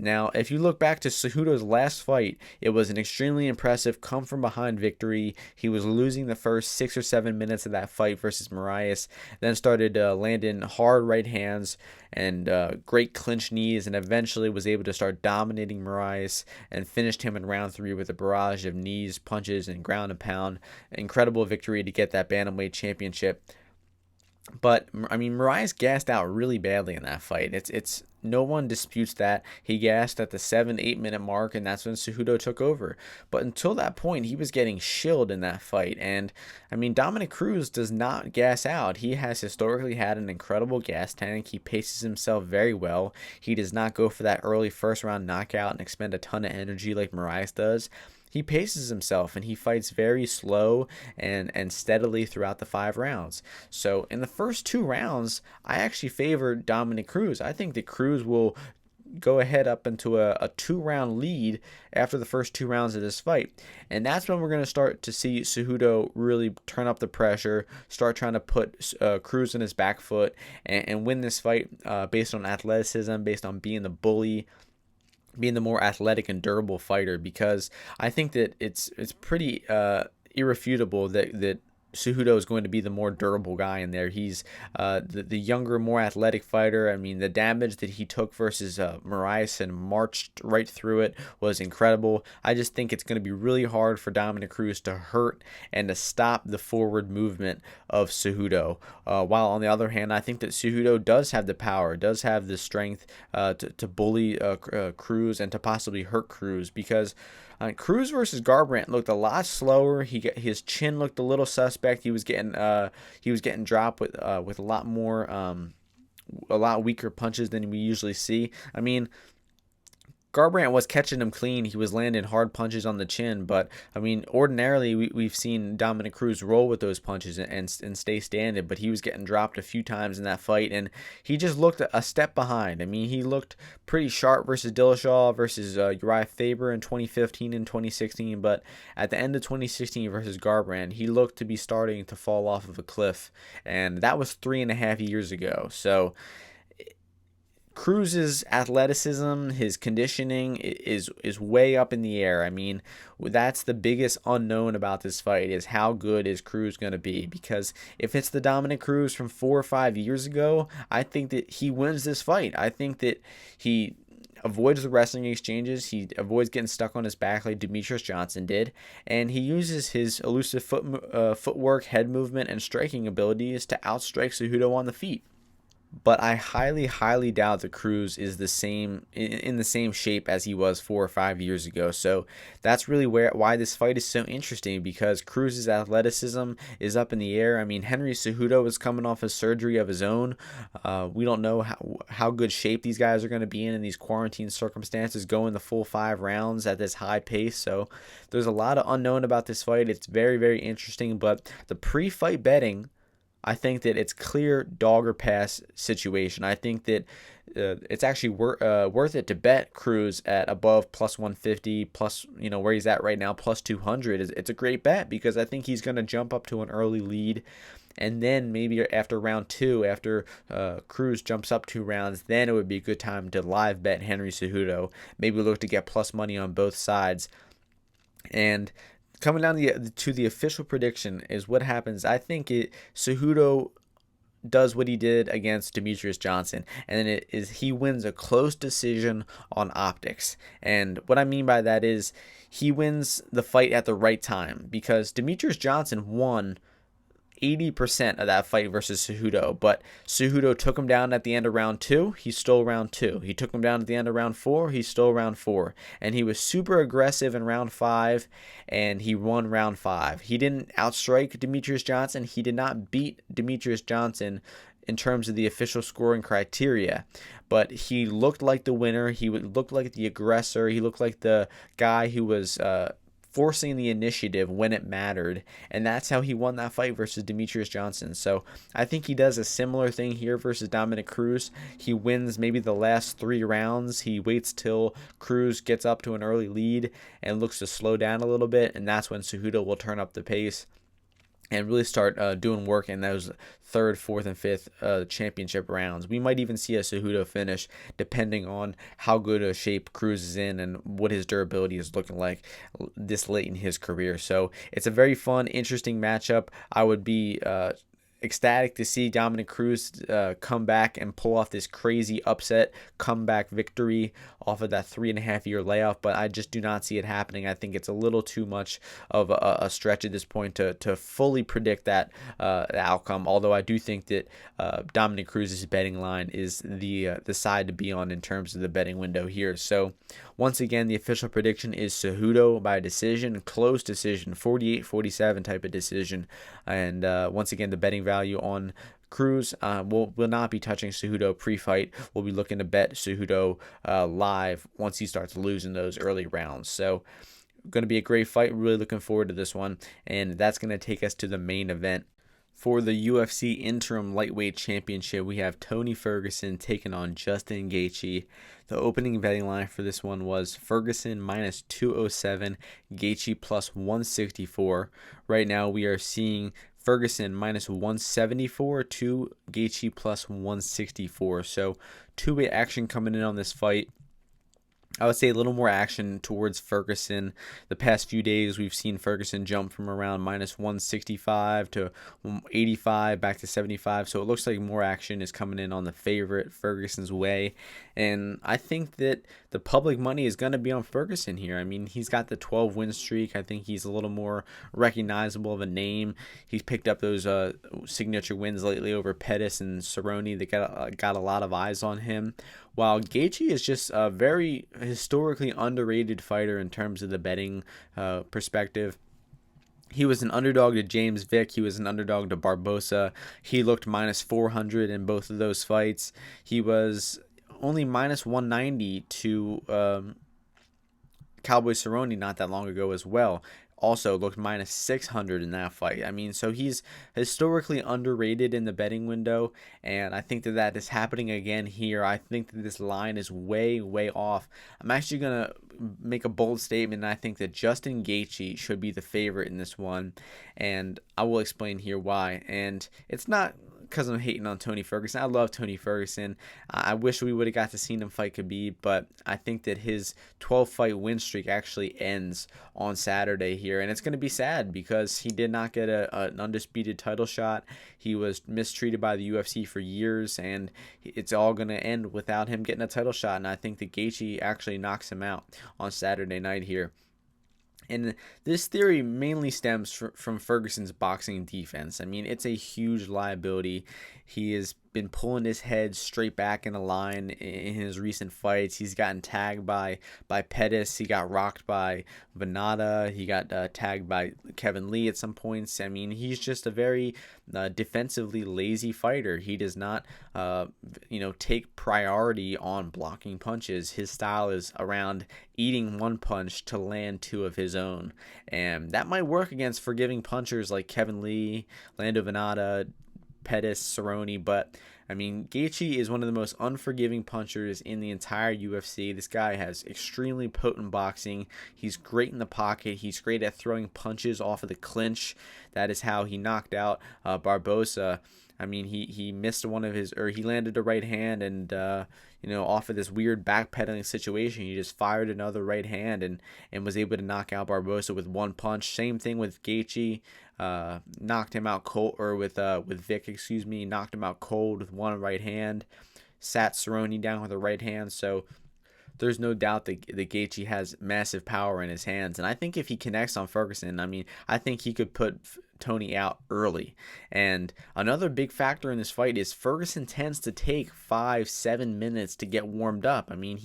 Now, if you look back to Cejudo's last fight, it was an extremely impressive come-from-behind victory. He was losing the first 6 or 7 minutes of that fight versus Moraes, then started landing hard right hands and great clinch knees, and eventually was able to start dominating Moraes and finished him in round 3 with a barrage of knees, punches, and ground and pound. Incredible victory to get that bantamweight championship. But, I mean, Moraes gassed out really badly in that fight. It's no one disputes that. He gassed at the 7-8 minute mark, and that's when Cejudo took over. But until that point, he was getting shilled in that fight. And, I mean, Dominick Cruz does not gas out. He has historically had an incredible gas tank. He paces himself very well. He does not go for that early first-round knockout and expend a ton of energy like Moraes does. He paces himself, and he fights very slow and steadily throughout the 5 rounds. So in the first 2 rounds, I actually favor Dominick Cruz. I think that Cruz will go ahead up into a 2-round lead after the first 2 rounds of this fight. And that's when we're going to start to see Cejudo really turn up the pressure, start trying to put Cruz in his back foot, and win this fight based on athleticism, based on being the bully, being the more athletic and durable fighter, because I think that it's pretty irrefutable that Cejudo is going to be the more durable guy in there. He's the younger, more athletic fighter. I mean, the damage that he took versus Moraes and marched right through it was incredible. I just think it's going to be really hard for Dominick Cruz to hurt and to stop the forward movement of Cejudo. While on the other hand, I think that Cejudo does have the power, does have the strength to bully Cruz and to possibly hurt Cruz, because Cruz versus Garbrandt looked a lot slower. His chin looked a little suspect. He was getting dropped with a lot more a lot weaker punches than we usually see. I mean, Garbrandt was catching him clean. He was landing hard punches on the chin, but I mean, ordinarily we've seen Dominick Cruz roll with those punches and stay standing, but he was getting dropped a few times in that fight, and he just looked a step behind. I mean, he looked pretty sharp versus Dillashaw, versus Uriah Faber in 2015 and 2016, but at the end of 2016 versus Garbrandt, he looked to be starting to fall off of a cliff, and that was 3.5 years ago. So Cruz's athleticism, his conditioning is way up in the air. I mean, that's the biggest unknown about this fight, is how good is Cruz going to be? Because if it's the Dominick Cruz from 4 or 5 years ago, I think that he wins this fight. I think that he avoids the wrestling exchanges. He avoids getting stuck on his back like Demetrius Johnson did, and he uses his elusive footwork, head movement, and striking abilities to outstrike Cejudo on the feet. But I highly, highly doubt that Cruz is in the same shape as he was 4 or 5 years ago. So that's really why this fight is so interesting, because Cruz's athleticism is up in the air. I mean, Henry Cejudo is coming off a surgery of his own. We don't know how good shape these guys are going to be in these quarantine circumstances, going the full 5 rounds at this high pace. So there's a lot of unknown about this fight. It's very, very interesting. But the pre-fight betting, I think that it's clear dog or pass situation. I think that it's actually worth it to bet Cruz at above plus 150, plus, where he's at right now, plus 200. It's a great bet, because I think he's going to jump up to an early lead. And then maybe after round 2, after Cruz jumps up 2 rounds, then it would be a good time to live bet Henry Cejudo. Maybe look to get plus money on both sides. And coming down to the official prediction is what happens. I think Cejudo does what he did against Demetrius Johnson, and then he wins a close decision on optics. And what I mean by that is he wins the fight at the right time, because Demetrius Johnson won 80% of that fight versus Cejudo, but Cejudo took him down at the end of round 2. He stole round 2. He took him down at the end of round 4. He stole round 4, and he was super aggressive in round 5, and he won round 5. He didn't outstrike Demetrius Johnson. He did not beat Demetrius Johnson in terms of the official scoring criteria, but he looked like the winner. He looked like the aggressor. He looked like the guy who was forcing the initiative when it mattered, and that's how he won that fight versus Demetrius Johnson. So I think he does a similar thing here versus Dominick Cruz. He wins maybe the last 3 rounds. He waits till Cruz gets up to an early lead and looks to slow down a little bit, and that's when Cejudo will turn up the pace and really start doing work in those 3rd, 4th, and 5th championship rounds. We might even see a Cejudo finish, depending on how good a shape Cruz is in and what his durability is looking like this late in his career. So it's a very fun, interesting matchup. I would be ecstatic to see Dominick Cruz come back and pull off this crazy upset comeback victory off of that 3.5-year layoff, but I just do not see it happening. I think it's a little too much of a stretch at this point to fully predict that outcome, although I do think that Dominick Cruz's betting line is the side to be on in terms of the betting window here. So once again, the official prediction is Cejudo by decision, close decision, 48-47 type of decision. And once again, the betting value on Cruz will not be touching Cejudo pre-fight. We'll be looking to bet Cejudo live once he starts losing those early rounds. So going to be a great fight. Really looking forward to this one. And that's going to take us to the main event. For the UFC Interim Lightweight Championship, we have Tony Ferguson taking on Justin Gaethje. The opening betting line for this one was Ferguson minus 207, Gaethje plus 164. Right now we are seeing Ferguson minus 174 to Gaethje plus 164. So two-way action coming in on this fight. I would say a little more action towards Ferguson. The past few days, we've seen Ferguson jump from around minus 165 to 85 back to 75. So it looks like more action is coming in on the favorite, Ferguson's way. And I think that the public money is going to be on Ferguson here. I mean, he's got the 12 win streak. I think he's a little more recognizable of a name. He's picked up those signature wins lately over Pettis and Cerrone that got a lot of eyes on him. While Gaethje is just a very historically underrated fighter in terms of the betting perspective. He was an underdog to James Vick. He was an underdog to Barbosa. He looked minus 400 in both of those fights. He was only minus 190 to Cowboy Cerrone not that long ago as well. Also looked minus 600 in that fight. I mean, so he's historically underrated in the betting window, and I think that is happening again here. I think that this line is way, way off. I'm actually going to make a bold statement, and I think that Justin Gaethje should be the favorite in this one, and I will explain here why. And it's not because I'm hating on Tony Ferguson. I love Tony Ferguson. I wish we would have got to see him fight Khabib, but I think that his 12-fight win streak actually ends on Saturday here, and it's going to be sad because he did not get an undisputed title shot. He was mistreated by the UFC for years, and it's all going to end without him getting a title shot, and I think that Gaethje actually knocks him out on Saturday night here. And this theory mainly stems from Ferguson's boxing defense. I mean, it's a huge liability. He has been pulling his head straight back in a line in his recent fights. He's gotten tagged by Pettis. He got rocked by Venata. He got tagged by Kevin Lee at some points. I mean, he's just a very defensively lazy fighter. He does not, take priority on blocking punches. His style is around eating one punch to land two of his own. And that might work against forgiving punchers like Kevin Lee, Lando Venata, Pettis, Cerrone, but I mean, Gaethje is one of the most unforgiving punchers in the entire UFC. This guy has extremely potent boxing. He's great in the pocket. He's great at throwing punches off of the clinch. That is how he knocked out Barbosa. I mean, he missed one of his, or he landed a right hand, and off of this weird backpedaling situation, he just fired another right hand and was able to knock out Barbosa with one punch. Same thing with Gaethje. Knocked him out cold, or with Vick, knocked him out cold with one right hand, sat Cerrone down with a right hand. So there's no doubt that Gaethje has massive power in his hands, and I think if he connects on Ferguson, I mean, I think he could put Tony out early. And another big factor in this fight is Ferguson tends to take 5-7 minutes to get warmed up. I mean,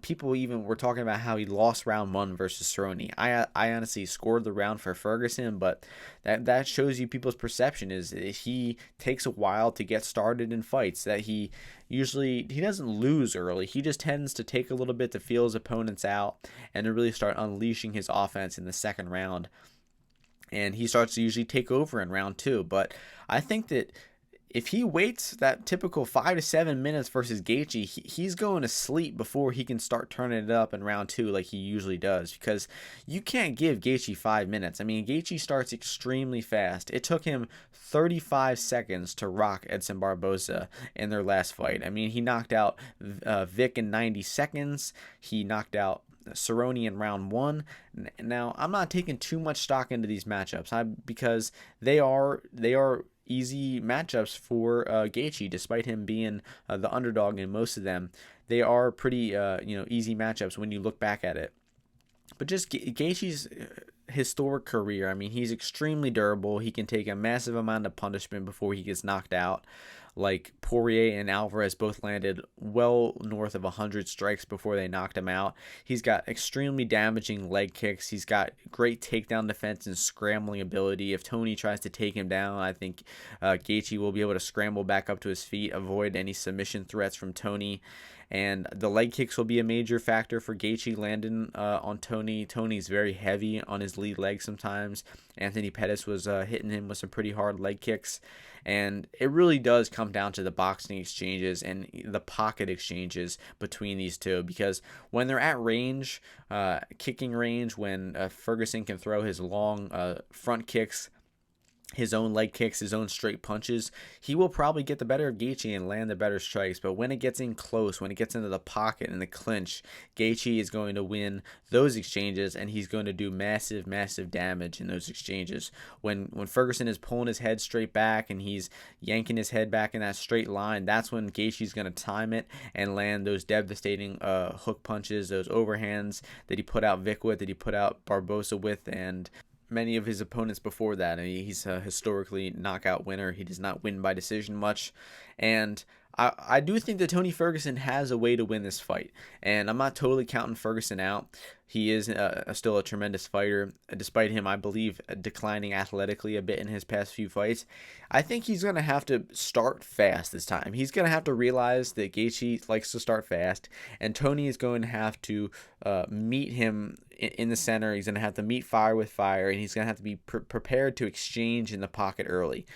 people even were talking about how he lost round 1 versus Cerrone. I honestly scored the round for Ferguson, but that shows you people's perception is he takes a while to get started in fights, that he doesn't lose early. He just tends to take a little bit to feel his opponents out and to really start unleashing his offense in the second round. And he starts to usually take over in round 2. But I think that if he waits that typical 5 to 7 minutes versus Gaethje, he's going to sleep before he can start turning it up in round 2 like he usually does, because you can't give Gaethje 5 minutes. I mean, Gaethje starts extremely fast. It took him 35 seconds to rock Edson Barbosa in their last fight. I mean, he knocked out Vick in 90 seconds. He knocked out Cerrone in round 1. Now, I'm not taking too much stock into these matchups because they are easy matchups for Gaethje, despite him being the underdog in most of them. They are pretty easy matchups when you look back at it. But just Gaethje's historic career, I mean, he's extremely durable. He can take a massive amount of punishment before he gets knocked out. Like Poirier and Alvarez both landed well north of 100 strikes before they knocked him out. He's got extremely damaging leg kicks. He's got great takedown defense and scrambling ability. If Tony tries to take him down, I think Gaethje will be able to scramble back up to his feet, avoid any submission threats from Tony. And the leg kicks will be a major factor for Gaethje landing on Tony. Tony's very heavy on his lead leg sometimes. Anthony Pettis was hitting him with some pretty hard leg kicks. And it really does come down to the boxing exchanges and the pocket exchanges between these two. Because when they're at range, kicking range, when Ferguson can throw his long front kicks, his own leg kicks, his own straight punches, he will probably get the better of Gaethje and land the better strikes. But when it gets in close, when it gets into the pocket and the clinch, Gaethje is going to win those exchanges, and he's going to do massive, massive damage in those exchanges. When Ferguson is pulling his head straight back and he's yanking his head back in that straight line, that's when Gaethje's going to time it and land those devastating hook punches, those overhands that he put out Vic with, that he put out Barbosa with, and many of his opponents before that. I mean, he's a historically knockout winner. He does not win by decision much. And I do think that Tony Ferguson has a way to win this fight. And I'm not totally counting Ferguson out. He is still a tremendous fighter, despite him, I believe, declining athletically a bit in his past few fights. I think he's going to have to start fast this time. He's going to have to realize that Gaethje likes to start fast, and Tony is going to have to meet him in the center. He's going to have to meet fire with fire, and he's going to have to be prepared to exchange in the pocket early.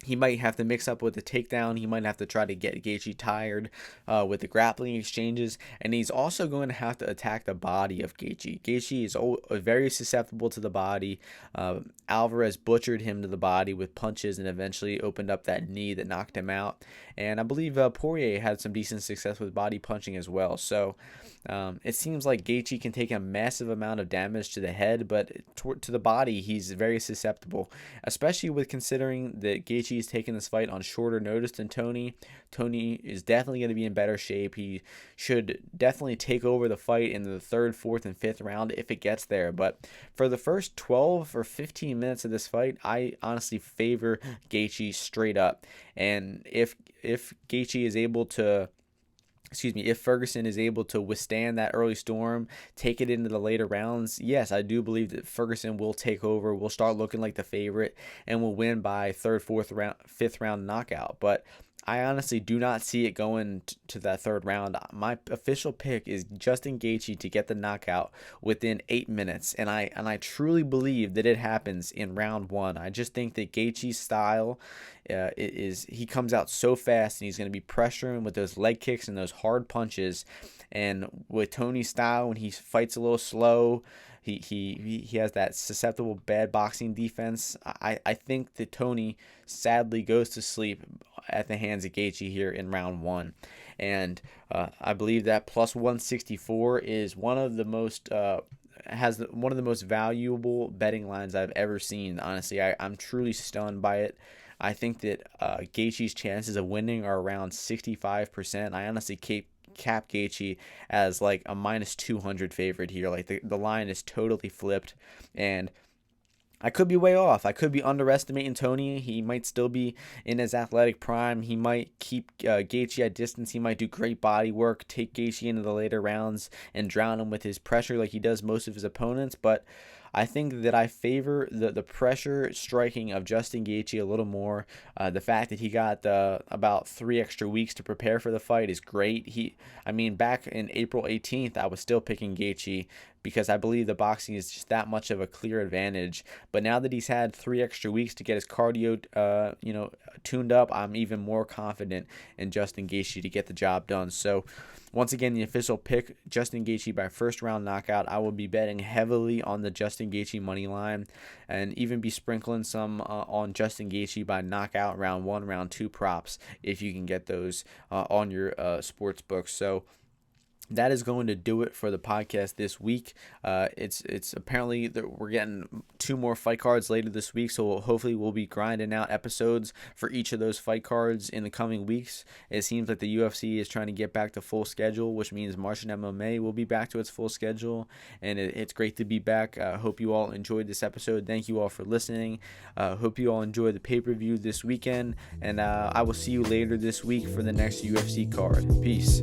He might have to mix up with the takedown. He might have to try to get Gaethje tired with the grappling exchanges. And he's also going to have to attack the body of Gaethje. Gaethje is very susceptible to the body. Alvarez butchered him to the body with punches and eventually opened up that knee that knocked him out. And I believe Poirier had some decent success with body punching as well. So it seems like Gaethje can take a massive amount of damage to the head, but to the body, he's very susceptible, especially with considering that Gaethje is taking this fight on shorter notice than Tony. Tony is definitely going to be in better shape. He should definitely take over the fight in the 3rd, 4th, and 5th round if it gets there. But for the first 12 or 15 minutes of this fight, I honestly favor Gaethje straight up. And if Gaethje is able to if Ferguson is able to withstand that early storm, take it into the later rounds, yes, I do believe that Ferguson will take over, will start looking like the favorite, and will win by 3rd, 4th round, 5th round knockout. But I honestly do not see it going to that 3rd round. My official pick is Justin Gaethje to get the knockout within 8 minutes, and I truly believe that it happens in round 1. I just think that Gaethje's style he comes out so fast, and he's going to be pressuring with those leg kicks and those hard punches. And with Tony's style, when he fights a little slow, he has that susceptible bad boxing defense. I think that Tony sadly goes to sleep at the hands of Gaethje here in round 1. And I believe that plus 164 is one of the most one of the most valuable betting lines I've ever seen. Honestly, I'm truly stunned by it. I think that Gaethje's chances of winning are around 65%. I honestly cap Gaethje as like a minus 200 favorite here. Like the line is totally flipped, and I could be way off. I could be underestimating Tony. He might still be in his athletic prime. He might keep Gaethje at distance. He might do great body work, take Gaethje into the later rounds, and drown him with his pressure like he does most of his opponents. But I think that I favor the pressure striking of Justin Gaethje a little more. The fact that he got about 3 extra weeks to prepare for the fight is great. Back in April 18th, I was still picking Gaethje because I believe the boxing is just that much of a clear advantage. But now that he's had 3 extra weeks to get his cardio, tuned up, I'm even more confident in Justin Gaethje to get the job done. So, once again, the official pick, Justin Gaethje by 1st round knockout. I will be betting heavily on the Justin Gaethje money line, and even be sprinkling some on Justin Gaethje by knockout round 1, round 2 props if you can get those on your sports books. So that is going to do it for the podcast this week. It's apparently that we're getting 2 more fight cards later this week, so hopefully we'll be grinding out episodes for each of those fight cards in the coming weeks. It seems like the UFC is trying to get back to full schedule, which means Martian MMA will be back to its full schedule, and it's great to be back. Hope you all enjoyed this episode. Thank you all for listening. Hope you all enjoy the pay-per-view this weekend, and I will see you later this week for the next UFC card. Peace.